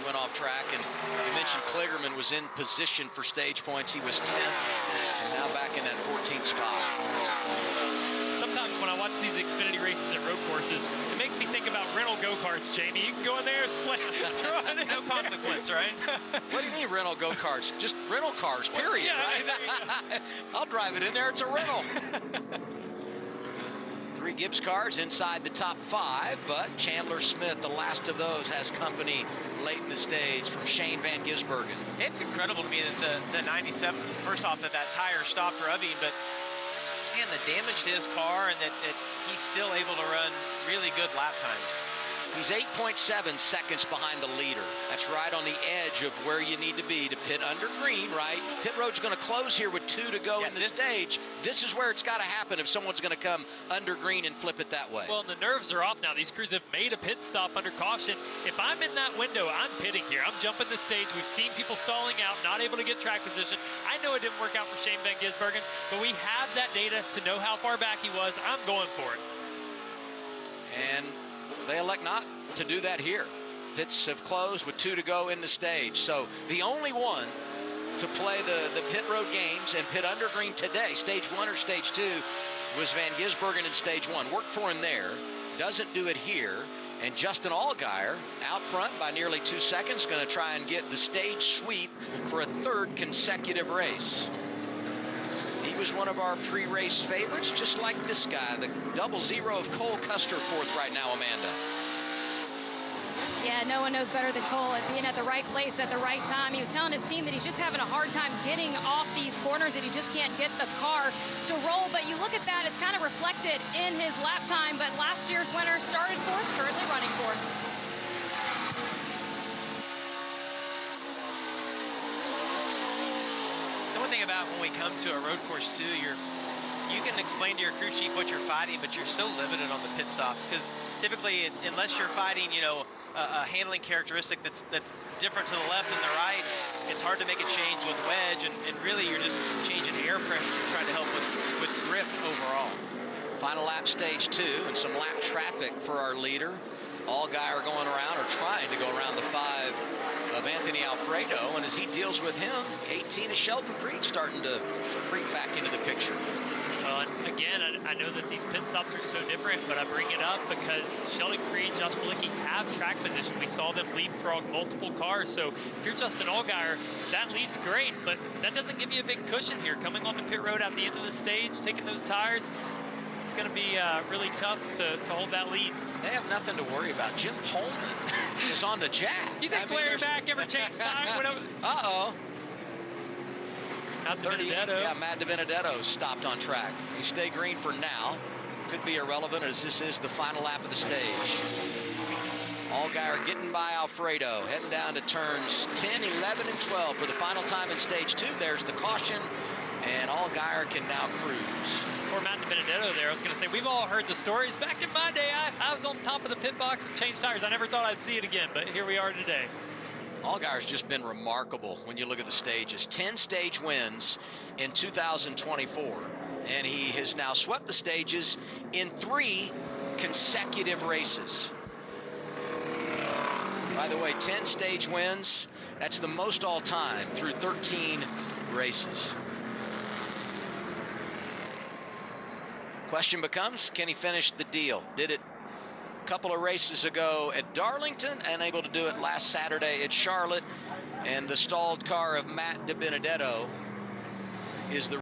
went off track. And you mentioned Kligerman was in position for stage points. He was 10th, and now back in that 14th spot. Sometimes when I watch these Xfinity races at road courses, it makes me think about rental go-karts, Jamie. You can go in there, slam, throw it in. No consequence, right? What do you mean rental go-karts? Just rental cars, period, yeah, right? I'll drive it in there. It's a rental. 3 Gibbs cars inside the top 5, but Chandler Smith, the last of those, has company late in the stage from Shane Van Gisbergen. It's incredible to me that the 97, first off, that tire stopped rubbing, but man, the damage to his car and that he's still able to run really good lap times. He's 8.7 seconds behind the leader. That's right on the edge of where you need to be to pit under green, right? Pit road's going to close here with 2 to go in the stage. This is where it's got to happen if someone's going to come under green and flip it that way. Well, and the nerves are off now. These crews have made a pit stop under caution. If I'm in that window, I'm pitting here. I'm jumping the stage. We've seen people stalling out, not able to get track position. I know it didn't work out for Shane Van Gisbergen, but we have that data to know how far back he was. I'm going for it. And they elect not to do that here. Pits have closed with 2 to go in the stage. So the only one to play the pit road games and pit under green today, stage 1 or stage 2, was Van Gisbergen in stage 1. Worked for him there, doesn't do it here. And Justin Allgaier out front by nearly 2 seconds, going to try and get the stage sweep for a 3rd consecutive race. He was one of our pre-race favorites, just like this guy, the 00 of Cole Custer, 4th right now, Amanda. Yeah, no one knows better than Cole at being at the right place at the right time. He was telling his team that he's just having a hard time getting off these corners, that he just can't get the car to roll. But you look at that, it's kind of reflected in his lap time. But last year's winner started 4th, currently running 4th. The one thing about when we come to a road course too, you can explain to your crew chief what you're fighting, but you're so limited on the pit stops because typically, unless you're fighting, a handling characteristic that's different to the left and the right, it's hard to make a change with wedge, and really you're just changing air pressure, trying to help with grip overall. Final lap, stage 2, and some lap traffic for our leader. Allgaier going around, or trying to go around the 5 of Anthony Alfredo, and as he deals with him, 18 of Sheldon Creed starting to creep back into the picture. Well, and again, I know that these pit stops are so different, but I bring it up because Sheldon Creed, Josh Malicki have track position. We saw them leapfrog multiple cars, so if you're Justin Allgaier, that lead's great, but that doesn't give you a big cushion here. Coming on the pit road at the end of the stage, taking those tires, it's going to be really tough to hold that lead. They have nothing to worry about. Jim Pullman is on the jack. You think Larry Mack ever changed time? Uh-oh. Matt DiBenedetto. Yeah, Matt DiBenedetto stopped on track. You stay green for now. Could be irrelevant as this is the final lap of the stage. Allgaier getting by Alfredo, heading down to turns 10, 11, and 12 for the final time in stage 2. There's the caution, and Allgaier can now cruise. For Matt DiBenedetto there, I was going to say, we've all heard the stories. Back in my day, I was on top of the pit box and changed tires. I never thought I'd see it again, but here we are today. Allgaier's just been remarkable when you look at the stages. 10 stage wins in 2024, and he has now swept the stages in 3 consecutive races. By the way, 10 stage wins, that's the most all time through 13 races. Question becomes, can he finish the deal? Did it a couple of races ago at Darlington, and able to do it last Saturday at Charlotte, and the stalled car of Matt DiBenedetto is the